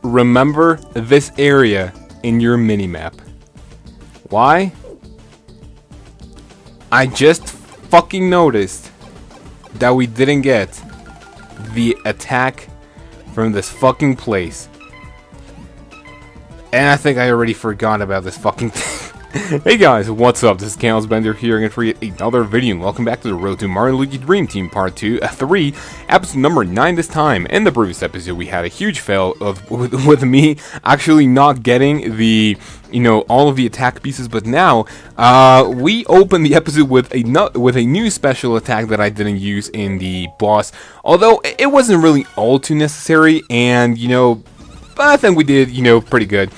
remember this area in your minimap. Why? I just fucking noticed that we didn't get the attack from this fucking place. And I think I already forgot about this fucking thing. Hey guys, what's up? This is Kaozbender here again for yet another video, and welcome back to the Road to Mario & Luigi Dream Team Part 3, episode number 9 this time. In the previous episode, we had a huge fail with me actually not getting the, all of the attack pieces, but now, we open the episode with a new special attack that I didn't use in the boss, although it wasn't really all too necessary, and, I think we did, pretty good.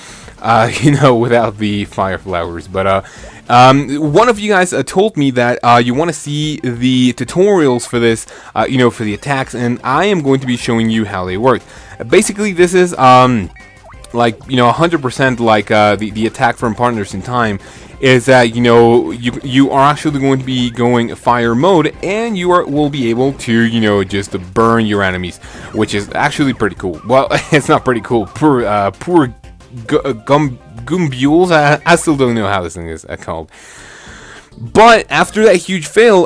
Without the fire flowers. But one of you guys told me that you want to see the tutorials for this, for the attacks, and I am going to be showing you how they work. Basically, this is 100% like the attack from Partners in Time. Is that you are actually going to be going fire mode, and you will be able to just burn your enemies, which is actually pretty cool. Well, it's not pretty cool. Poor Gumbules. I still don't know how this thing is called. But after that huge fail,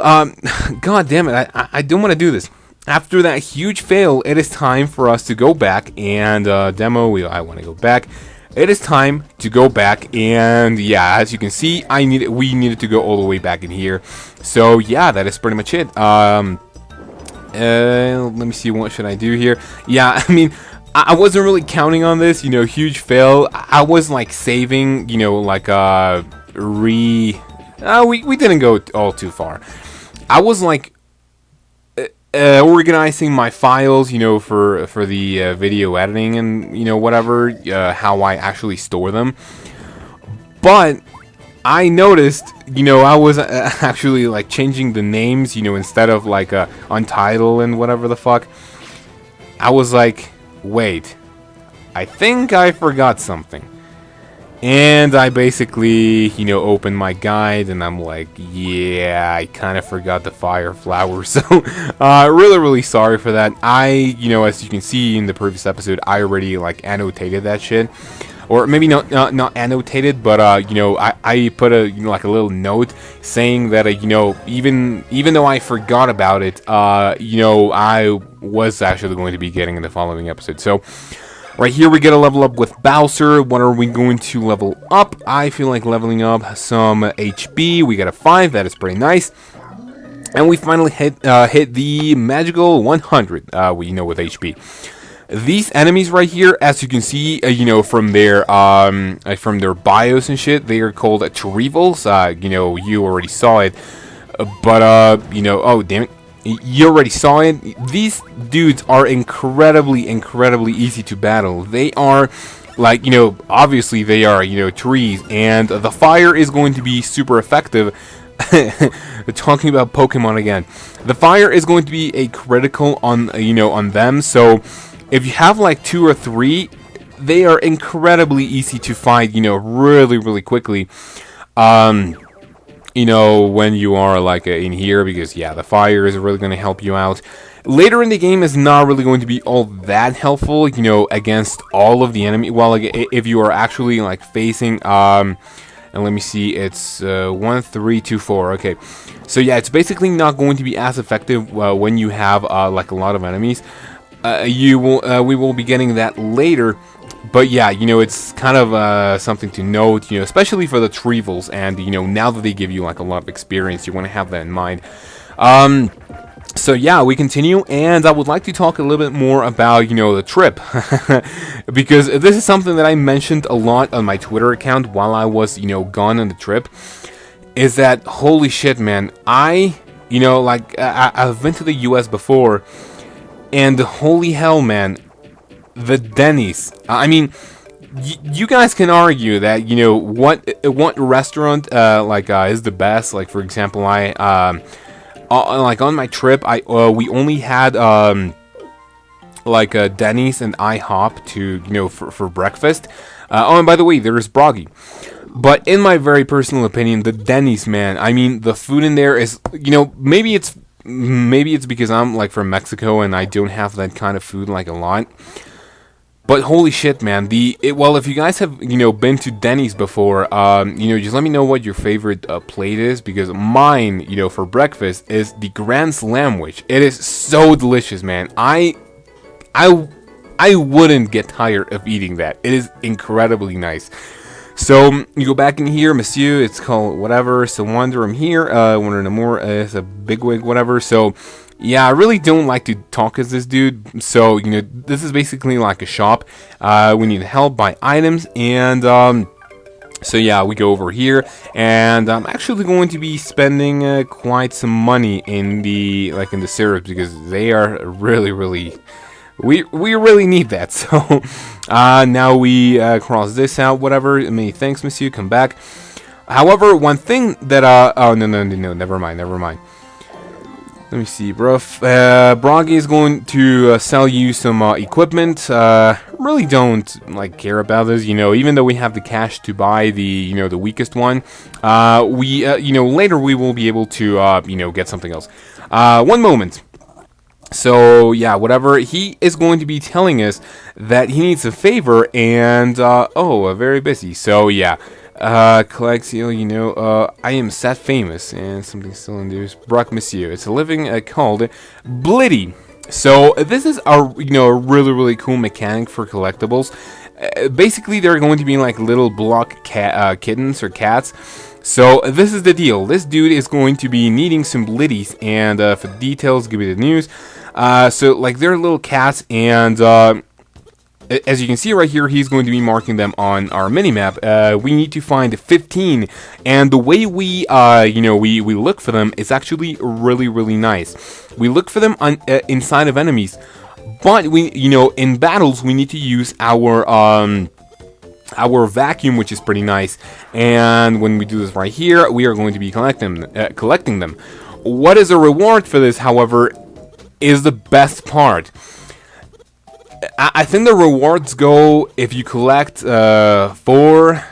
god damn it, I don't want to do this. After that huge fail, it is time for us to go back and demo. I want to go back. It is time to go back, and yeah, as you can see, we needed to go all the way back in here. So yeah, that is pretty much it. Let me see, what should I do here? Yeah, I mean, I wasn't really counting on this, huge fail. I was like saving, we didn't go all too far. I was like organizing my files, for the video editing and whatever, how I actually store them. But I noticed, I was actually like changing the names, instead of like Untitled and whatever the fuck. I was like, wait, I think I forgot something. And I basically, opened my guide, and I'm like, yeah, I kind of forgot the fire flower. So, really sorry for that. I, as you can see in the previous episode, I already, annotated that shit. Or maybe not annotated, but, I put a, a little note saying that, even though I forgot about it, I was actually going to be getting in the following episode. So, right here we get a level up with Bowser. What are we going to level up? I feel like leveling up some HP. We got a 5. That is pretty nice. And we finally hit the magical 100, with HP. These enemies right here, as you can see, from their bios and shit, they are called Trevals. You already saw it. But, oh, damn it. You already saw it. These dudes are incredibly easy to battle. They are, obviously they are, trees, and the fire is going to be super effective. Talking about Pokemon again. The fire is going to be a critical on, on them, so if you have, 2 or 3, they are incredibly easy to fight, really quickly. When you are in here, because yeah, the fire is really going to help you out. Later in the game is not really going to be all that helpful, against all of the enemy. Well, if you are actually facing, and let me see, it's 1, 3, 2, 4. Okay, so yeah, it's basically not going to be as effective when you have a lot of enemies. We will be getting that later. But yeah, it's kind of something to note, especially for the Trevals, and, now that they give you, a lot of experience, you want to have that in mind. So yeah, we continue, and I would like to talk a little bit more about, the trip. Because this is something that I mentioned a lot on my Twitter account while I was, gone on the trip. Is that, holy shit, man, I've been to the US before, and holy hell, man, the Denny's. I mean, you guys can argue that what restaurant is the best. Like, for example, I on my trip, we only had Denny's and IHOP to for breakfast. Oh, and by the way, there is Broggy. But in my very personal opinion, the Denny's, man, I mean, the food in there is, maybe it's because I'm from Mexico and I don't have that kind of food a lot. But holy shit, man! Well, if you guys have been to Denny's before, just let me know what your favorite plate is, because mine, for breakfast is the Grand Slamwich. It is so delicious, man. I wouldn't get tired of eating that. It is incredibly nice. So you go back in here, Monsieur. It's called whatever. So Wonder, I'm here. Wonder no more. It's a bigwig, whatever. So. Yeah, I really don't like to talk as this dude, so, this is basically like a shop. We need help buy items, and, so yeah, we go over here, and I'm actually going to be spending quite some money in the syrups, because they are really, we really need that. So, now we cross this out, whatever. Many thanks, Monsieur, come back. However, one thing that, oh, no, never mind. Let me see, bro. Broggy is going to sell you some equipment. Really don't care about this, even though we have the cash to buy the the weakest one. We later we will be able to get something else. One moment. So yeah, whatever. He is going to be telling us that he needs a favor, and very busy. So yeah. Colexio, I am sat famous, and something still induced. Brock Monsieur. It's a living called Blitty. So this is a really cool mechanic for collectibles. Basically, they're going to be like little block kittens or cats. So this is the deal. This dude is going to be needing some Blitties, and for details, give me the news. So they're little cats, and as you can see right here, he's going to be marking them on our minimap. We need to find 15, and the way we look for them is actually really nice. We look for them on inside of enemies, but we in battles we need to use our vacuum, which is pretty nice. And when we do this right here, we are going to be collecting them. What is a reward for this, however, is the best part. I think the rewards go if you collect 4.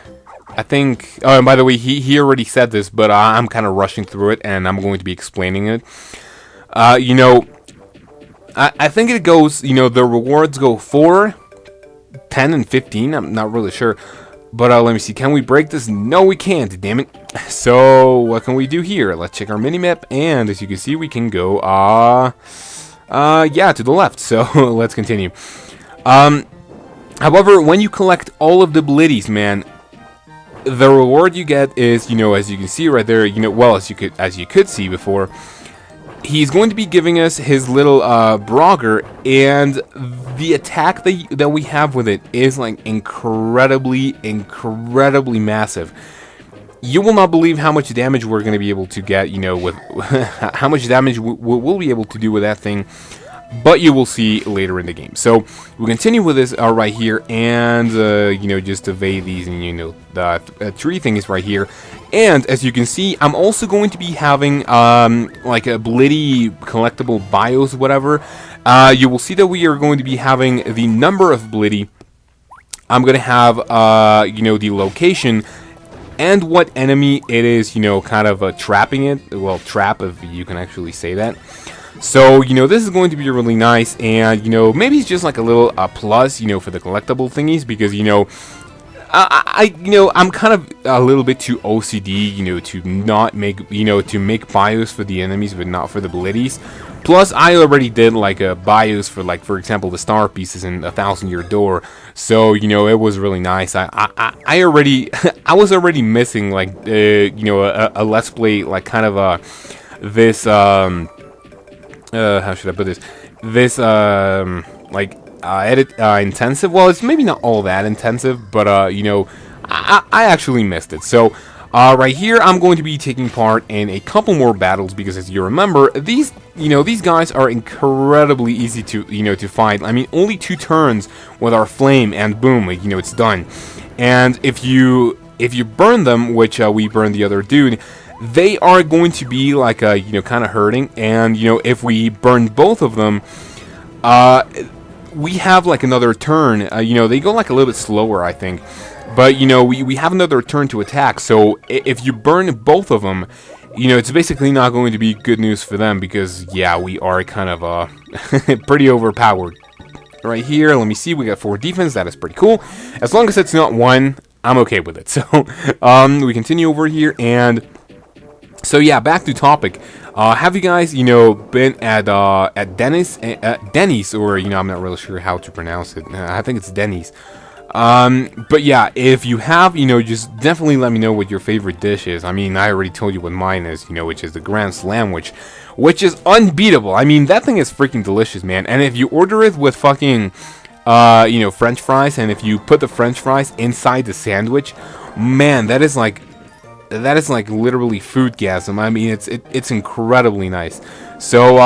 I think. Oh, and by the way, he already said this, but I'm kind of rushing through it, and I'm going to be explaining it. I think it goes. The rewards go 4, 10, and 15. I'm not really sure, but let me see. Can we break this? No, we can't. Damn it. So what can we do here? Let's check our minimap, and as you can see, we can go yeah, to the left. So let's continue. However, when you collect all of the Blitties, man, the reward you get is, as you can see right there, well, as you could see before, he's going to be giving us his little Brogger, and the attack that we have with it is incredibly massive. You will not believe how much damage we're going to be able to get, with how much damage we'll be able to do with that thing. But you will see later in the game. So we continue with this right here, and just evade these, and the tree thing is right here. And as you can see, I'm also going to be having like a Blitty collectible bios, whatever. You will see that we are going to be having the number of Blitty. I'm going to have the location and what enemy it is, kind of trapping it. Well, trap, if you can actually say that. So, this is going to be really nice, and, maybe it's just like a little plus, for the collectible thingies, because, I'm kind of a little bit too OCD, to not make, to make bios for the enemies, but not for the Blitties. Plus, I already did, a bios for example, the star pieces in 1,000-Year Door, so, it was really nice. I was already missing, a Let's Play, kind of, this, how should I put this? This, edit, intensive. Well, it's maybe not all that intensive, but, I actually missed it. So, right here, I'm going to be taking part in a couple more battles, because as you remember, these guys are incredibly easy to, to fight. I mean, only 2 turns with our flame, and boom, it's done. And if you burn them, which, we burned the other dude, they are going to be kind of hurting, and if we burn both of them, we have another turn. They go a little bit slower, I think, but we have another turn to attack. So if you burn both of them, it's basically not going to be good news for them, because yeah, we are kind of pretty overpowered. right here. Let me see. We got 4 defense. That is pretty cool. As long as it's not 1, I'm okay with it. So, we continue over here, and so yeah, back to topic. Have you guys, been at Denny's, or I'm not really sure how to pronounce it. I think it's Denny's. But yeah, if you have, just definitely let me know what your favorite dish is. I mean, I already told you what mine is, which is the Grand Slam, which is unbeatable. I mean, that thing is freaking delicious, man. And if you order it with fucking, French fries, and if you put the French fries inside the sandwich, man, that is like literally foodgasm. I mean, it's incredibly nice. So,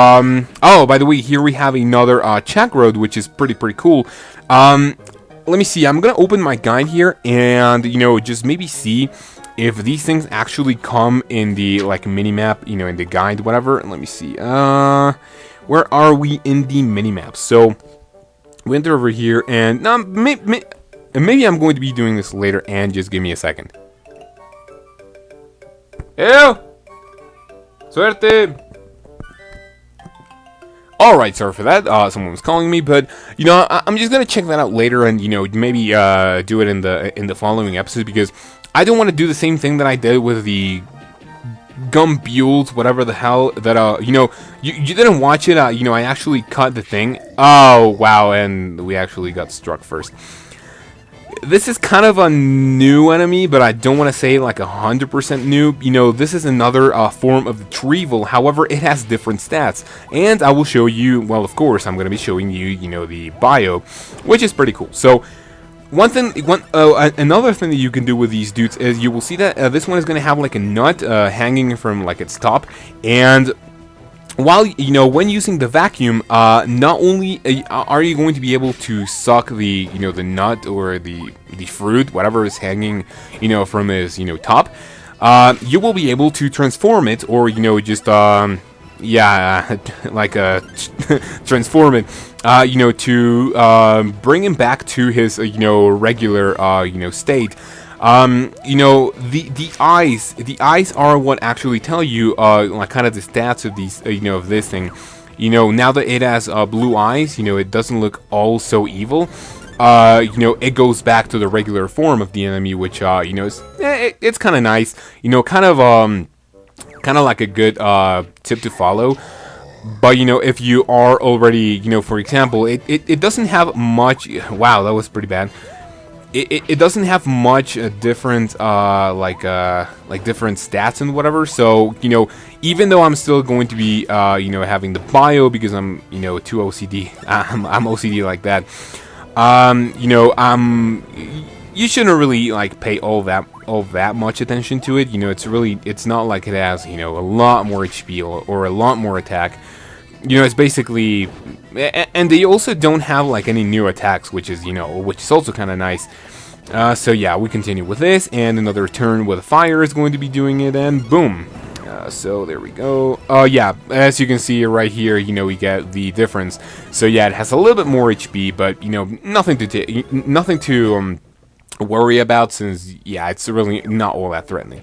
oh, by the way, here we have another check road, which is pretty cool. Let me see. I'm gonna open my guide here, and just maybe see if these things actually come in the mini map, in the guide, whatever. Let me see. Where are we in the mini map? So we enter over here, and now maybe I'm going to be doing this later. And just give me a second. Ew! Suerte! Alright, sorry for that. Someone was calling me, but I'm just gonna check that out later, and maybe do it in the following episode, because I don't want to do the same thing that I did with the gumbules, whatever the hell that you didn't watch it. I actually cut the thing. Oh wow, and we actually got struck first. This is kind of a new enemy, but I don't want to say 100% new. This is another form of the Treevil. However, it has different stats, and I will show you. Well, of course, I'm going to be showing you, the bio, which is pretty cool. So, another thing that you can do with these dudes is you will see that this one is going to have a nut hanging from its top, and while when using the vacuum, not only are you going to be able to suck the the nut or the fruit, whatever is hanging from his top, you will be able to transform it, or just yeah, transform it, to bring him back to his regular state. The eyes are what actually tell you kind of the stats of these of this thing. Now that it has blue eyes, it doesn't look all so evil. It goes back to the regular form of the enemy, which is it's kind of nice. Kind of like a good tip to follow. But if you are already, for example, it doesn't have much. Wow, that was pretty bad. It doesn't have much different different stats and whatever. So even though I'm still going to be having the bio, because I'm too OCD. I'm OCD like that. You shouldn't really pay all that much attention to it. It's not like it has a lot more HP or a lot more attack. It's basically, and they also don't have any new attacks, which is also kind of nice. So yeah, we continue with this, and another turn with fire is going to be doing it, and boom. So there we go. Yeah, as you can see right here, we get the difference. So yeah, it has a little bit more HP, but nothing to worry about, since yeah, it's really not all that threatening.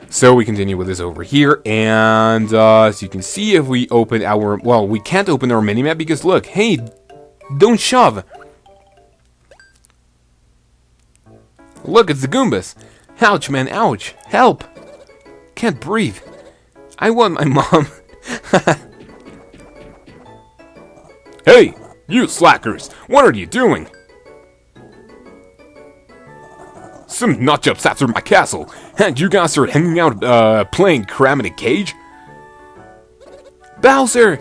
So we continue with this over here, and as you can see, if we open our, well, we can't open our minimap because look, hey, don't shove. Look, it's the Goombas. Ouch, man, ouch. Help. Can't breathe. I want my mom. Hey, you slackers, what are you doing? Some nutjobs after my castle, and you guys are hanging out, playing Cram in a Cage? Bowser!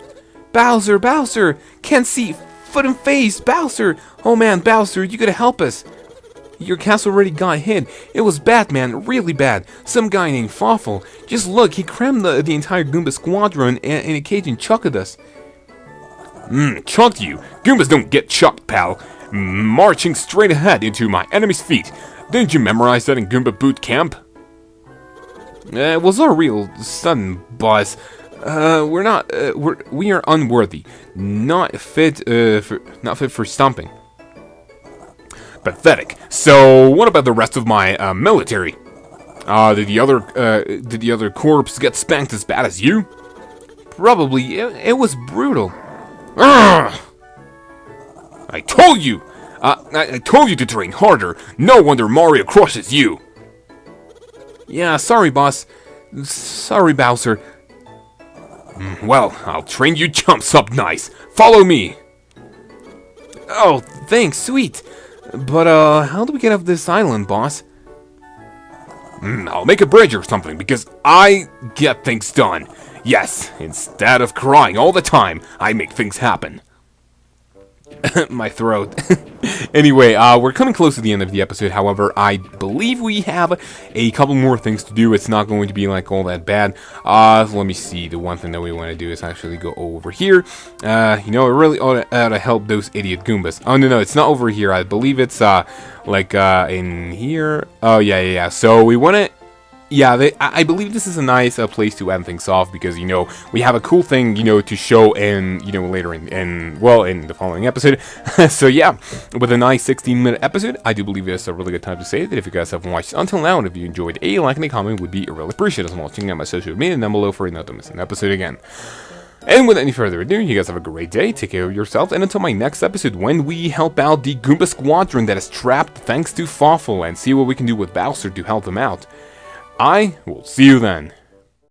Bowser, Bowser! Can't see, foot and face, Bowser! Oh man, Bowser, you gotta help us! Your castle already got hit. It was bad, man, really bad. Some guy named Fawful. Just look, he crammed the entire Goomba squadron in a cage and chucked us. Chucked you? Goombas don't get chucked, pal. Marching straight ahead into my enemy's feet. Didn't you memorize that in Goomba boot camp? It was our real sudden, boss. We are unworthy, not fit for stomping. Pathetic. So, what about the rest of my military? Did the other corps get spanked as bad as you? Probably. It was brutal. Urgh! I told you! I told you to train harder! No wonder Mario crushes you! Yeah, sorry, boss. Sorry, Bowser. Well, I'll train you chumps up nice. Follow me! Oh, thanks, sweet. But, how do we get off this island, boss? I'll make a bridge or something, because I get things done. Yes, instead of crying all the time, I make things happen. My throat. Anyway, we're coming close to the end of the episode. However, I believe we have a couple more things to do. It's not going to be like all that bad. Let me see. The one thing that we want to do is actually go over here. You know, it really ought to help those idiot Goombas. Oh, no, it's not over here. I believe it's, in here. Oh, yeah. So we want to... Yeah, I believe this is a nice place to end things off because, you know, we have a cool thing, you know, to show in, you know, later in the following episode. So, yeah, with a nice 16-minute episode, I do believe it's a really good time to say that if you guys haven't watched until now, and if you enjoyed, a like and a comment would be really appreciated as well. Checking out my social media down below for not to miss an episode again. And without any further ado, you guys have a great day, take care of yourselves, and until my next episode when we help out the Goomba Squadron that is trapped thanks to Fawful and see what we can do with Bowser to help them out. I will see you then.